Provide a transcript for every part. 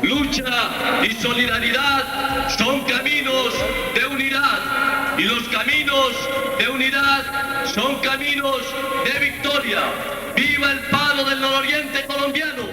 Lucha y solidaridad son caminos de unidad y los caminos de unidad son caminos de victoria. ¡Viva el paro del nororiente colombiano!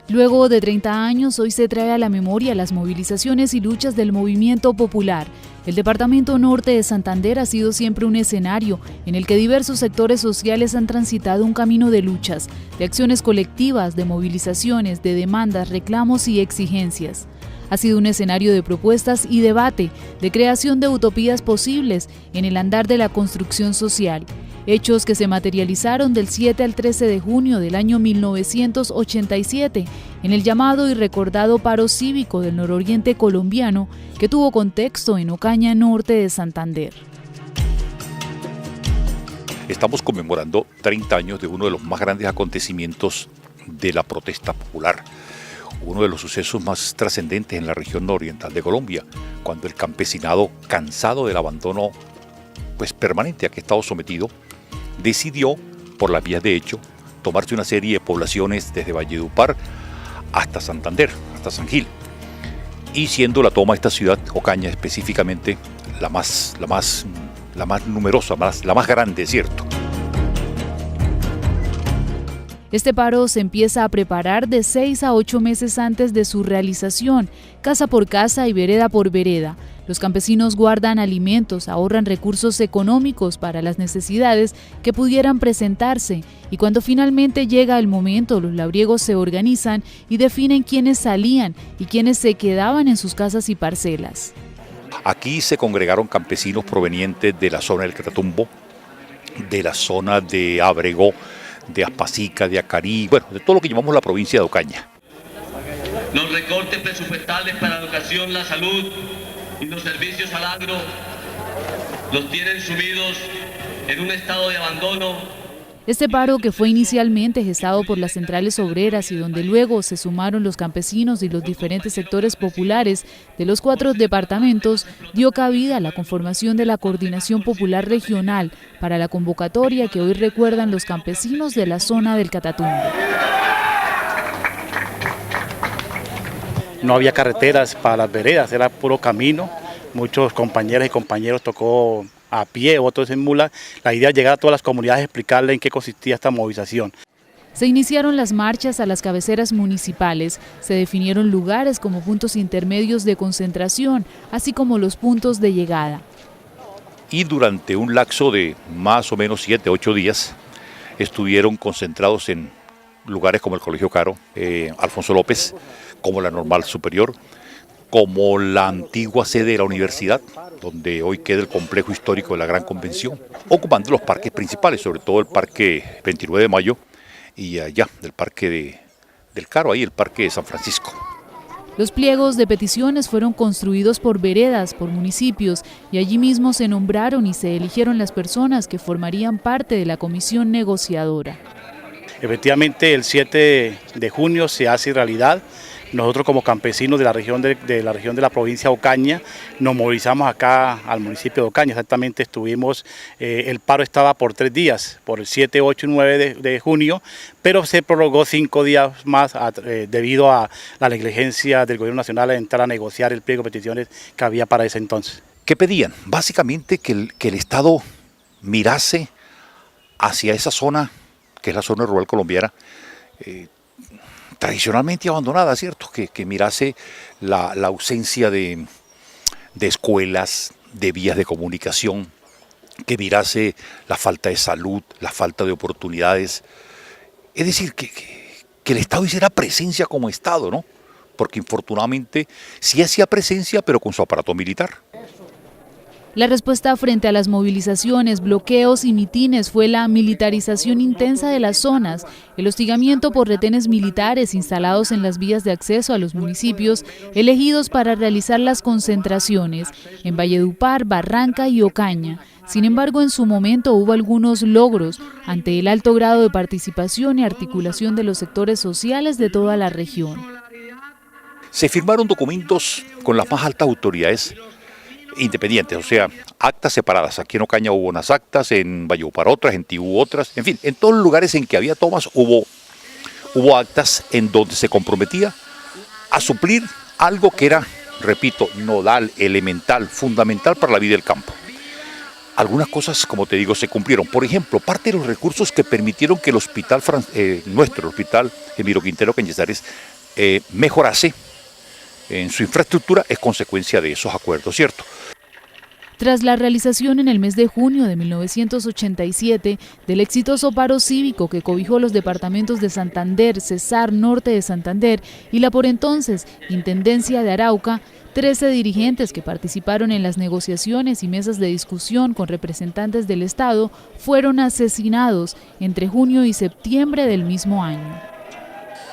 Luego de 30 años, hoy se trae a la memoria las movilizaciones y luchas del movimiento popular. El departamento norte de Santander ha sido siempre un escenario en el que diversos sectores sociales han transitado un camino de luchas, de acciones colectivas, de movilizaciones, de demandas, reclamos y exigencias. Ha sido un escenario de propuestas y debate, de creación de utopías posibles en el andar de la construcción social. Hechos que se materializaron del 7 al 13 de junio del año 1987 en el llamado y recordado paro cívico del nororiente colombiano que tuvo contexto en Ocaña, norte de Santander. Estamos conmemorando 30 años de uno de los más grandes acontecimientos de la protesta popular, uno de los sucesos más trascendentes en la región nororiental de Colombia, cuando el campesinado, cansado del abandono permanente a que estaba sometido, decidió, por las vías de hecho, tomarse una serie de poblaciones desde Valledupar hasta Santander, hasta San Gil, y siendo la toma de esta ciudad, Ocaña específicamente, la más numerosa, la más grande, ¿cierto? Este paro se empieza a preparar de 6 a 8 meses antes de su realización, casa por casa y vereda por vereda. Los campesinos guardan alimentos, ahorran recursos económicos para las necesidades que pudieran presentarse y cuando finalmente llega el momento, los labriegos se organizan y definen quiénes salían y quiénes se quedaban en sus casas y parcelas. Aquí se congregaron campesinos provenientes de la zona del Catatumbo, de la zona de Ábrego, de Aspasica, de Acarí, de todo lo que llamamos la provincia de Ocaña. Los recortes presupuestales para la educación, la salud y los servicios al agro los tienen sumidos en un estado de abandono. Este paro, que fue inicialmente gestado por las centrales obreras y donde luego se sumaron los campesinos y los diferentes sectores populares de los 4 departamentos, dio cabida a la conformación de la Coordinación Popular Regional para la convocatoria que hoy recuerdan los campesinos de la zona del Catatumbo. No había carreteras para las veredas, era puro camino. Muchos compañeras y compañeros tocó a pie, otros en mula. La idea es llegar a todas las comunidades, explicarles en qué consistía esta movilización. Se iniciaron las marchas a las cabeceras municipales, se definieron lugares como puntos intermedios de concentración, así como los puntos de llegada. Y durante un lapso de más o menos 7, 8 días, estuvieron concentrados en lugares como el Colegio Caro, Alfonso López, como la Normal Superior, como la antigua sede de la universidad, donde hoy queda el complejo histórico de la Gran Convención, ocupando los parques principales, sobre todo el Parque 29 de Mayo y allá, del Parque del Caro, ahí el Parque de San Francisco. Los pliegos de peticiones fueron construidos por veredas, por municipios, y allí mismo se nombraron y se eligieron las personas que formarían parte de la comisión negociadora. Efectivamente, el 7 de junio se hace realidad. Nosotros como campesinos de la región de la provincia de Ocaña nos movilizamos acá al municipio de Ocaña. Exactamente estuvimos, el paro estaba por 3 días, por el 7, 8 y 9 de junio, pero se prorrogó 5 días más debido a la negligencia del gobierno nacional a entrar a negociar el pliego de peticiones que había para ese entonces. ¿Qué pedían? Básicamente que el Estado mirase hacia esa zona, que es la zona rural colombiana, tradicionalmente abandonada, ¿cierto? Que mirase la ausencia de escuelas, de vías de comunicación, que mirase la falta de salud, la falta de oportunidades. Es decir, que el Estado hiciera presencia como Estado, ¿no? Porque infortunadamente sí hacía presencia, pero con su aparato militar. La respuesta frente a las movilizaciones, bloqueos y mitines fue la militarización intensa de las zonas, el hostigamiento por retenes militares instalados en las vías de acceso a los municipios elegidos para realizar las concentraciones en Valledupar, Barranca y Ocaña. Sin embargo, en su momento hubo algunos logros ante el alto grado de participación y articulación de los sectores sociales de toda la región. Se firmaron documentos con las más altas autoridades independientes, o sea, actas separadas. Aquí en Ocaña hubo unas actas, en Valledupar otras, en Tibú otras, en fin, en todos los lugares en que había tomas hubo actas en donde se comprometía a suplir algo que era, repito, nodal, elemental, fundamental para la vida del campo. Algunas cosas, como te digo, se cumplieron. Por ejemplo, parte de los recursos que permitieron que el hospital nuestro, el hospital Emiro Quintero Cañizares, mejorase en su infraestructura es consecuencia de esos acuerdos, ¿cierto? Tras la realización en el mes de junio de 1987 del exitoso paro cívico que cobijó los departamentos de Santander, Cesar, Norte de Santander y la por entonces Intendencia de Arauca, 13 dirigentes que participaron en las negociaciones y mesas de discusión con representantes del Estado fueron asesinados entre junio y septiembre del mismo año.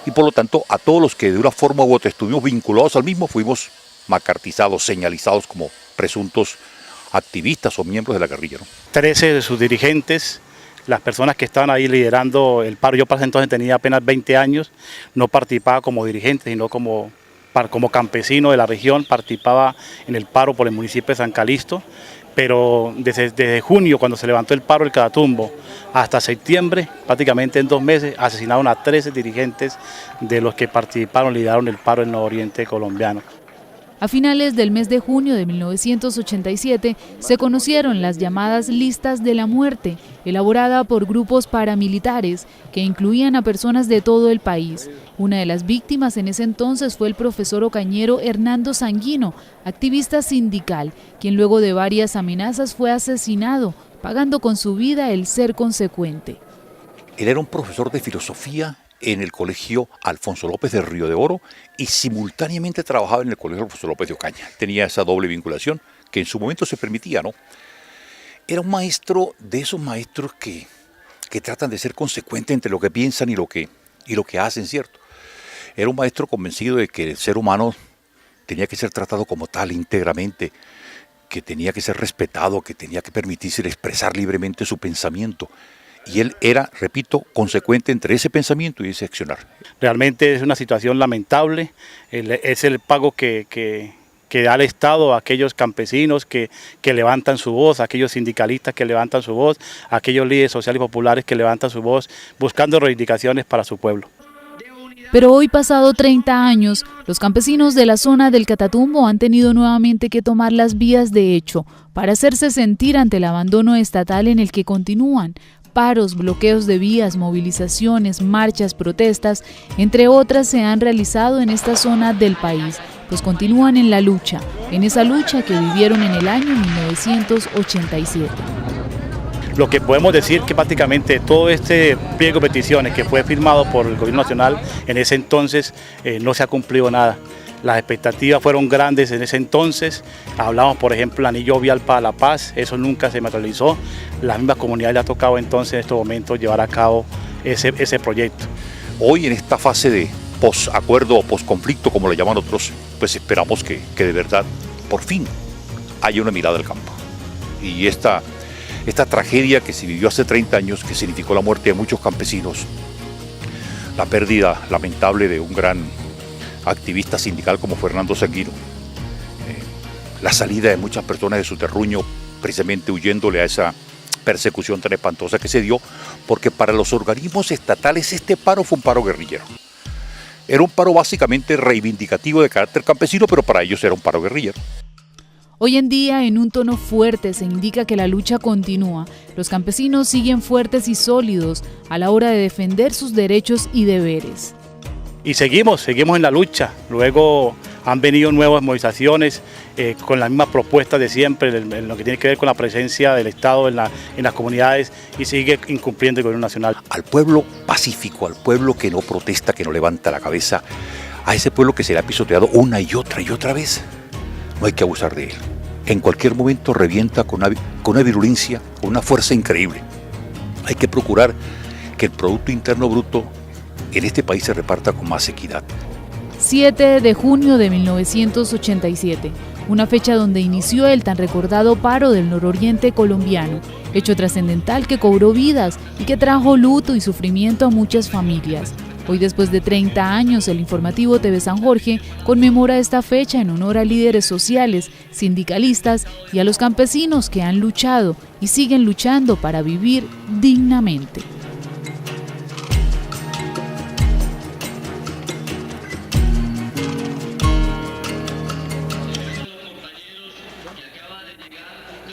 Y por lo tanto, a todos los que de una forma u otra estuvimos vinculados al mismo, fuimos macartizados, señalizados como presuntos activistas o miembros de la guerrilla, ¿no? 13 de sus dirigentes, las personas que estaban ahí liderando el paro, yo para ese entonces tenía apenas 20 años, no participaba como dirigente, sino como campesino de la región, participaba en el paro por el municipio de San Calixto, pero desde junio, cuando se levantó el paro del Catatumbo, hasta septiembre, prácticamente en 2 meses, asesinaron a 13 dirigentes de los que participaron, lideraron el paro en el nororiente colombiano. A finales del mes de junio de 1987 se conocieron las llamadas listas de la muerte, elaborada por grupos paramilitares que incluían a personas de todo el país. Una de las víctimas en ese entonces fue el profesor ocañero Hernando Sanguino, activista sindical, quien luego de varias amenazas fue asesinado, pagando con su vida el ser consecuente. Él era un profesor de filosofía en el colegio Alfonso López de Río de Oro y simultáneamente trabajaba en el colegio Alfonso López de Ocaña. Tenía esa doble vinculación que en su momento se permitía, ¿no? Era un maestro de esos maestros que tratan de ser consecuentes entre lo que piensan y lo que hacen, ¿cierto? Era un maestro convencido de que el ser humano tenía que ser tratado como tal íntegramente, que tenía que ser respetado, que tenía que permitirse expresar libremente su pensamiento. Y él era, repito, consecuente entre ese pensamiento y ese accionar. Realmente es una situación lamentable, es el pago que da el Estado a aquellos campesinos que levantan su voz, a aquellos sindicalistas que levantan su voz, a aquellos líderes sociales y populares que levantan su voz buscando reivindicaciones para su pueblo. Pero hoy, pasado 30 años, los campesinos de la zona del Catatumbo han tenido nuevamente que tomar las vías de hecho para hacerse sentir ante el abandono estatal en el que continúan. Paros, bloqueos de vías, movilizaciones, marchas, protestas, entre otras se han realizado en esta zona del país, pues continúan en la lucha, en esa lucha que vivieron en el año 1987. Lo que podemos decir que prácticamente todo este pliego de peticiones que fue firmado por el gobierno nacional en ese entonces no se ha cumplido nada. Las expectativas fueron grandes en ese entonces, hablamos por ejemplo del anillo vial para la paz, eso nunca se materializó, la misma comunidad le ha tocado entonces en estos momentos llevar a cabo ese proyecto. Hoy en esta fase de posacuerdo o posconflicto, como le llaman otros, pues esperamos que de verdad, por fin, haya una mirada al campo. Y esta tragedia que se vivió hace 30 años, que significó la muerte de muchos campesinos, la pérdida lamentable de un gran activista sindical como Fernando Sanguino, la salida de muchas personas de su terruño precisamente huyéndole a esa persecución tan espantosa que se dio, porque para los organismos estatales este paro fue un paro guerrillero. Era un paro básicamente reivindicativo de carácter campesino, pero para ellos era un paro guerrillero. Hoy en día, en un tono fuerte, se indica que la lucha continúa. Los campesinos siguen fuertes y sólidos a la hora de defender sus derechos y deberes. Y seguimos en la lucha. Luego han venido nuevas movilizaciones con las mismas propuestas de siempre, en lo que tiene que ver con la presencia del Estado en las comunidades, y sigue incumpliendo el gobierno nacional. Al pueblo pacífico, al pueblo que no protesta, que no levanta la cabeza, a ese pueblo que será pisoteado una y otra vez, no hay que abusar de él. En cualquier momento revienta con una virulencia, con una fuerza increíble. Hay que procurar que el Producto Interno Bruto en este país se reparta con más equidad. 7 de junio de 1987, una fecha donde inició el tan recordado paro del nororiente colombiano, hecho trascendental que cobró vidas y que trajo luto y sufrimiento a muchas familias. Hoy, después de 30 años, el informativo TV San Jorge conmemora esta fecha en honor a líderes sociales, sindicalistas y a los campesinos que han luchado y siguen luchando para vivir dignamente.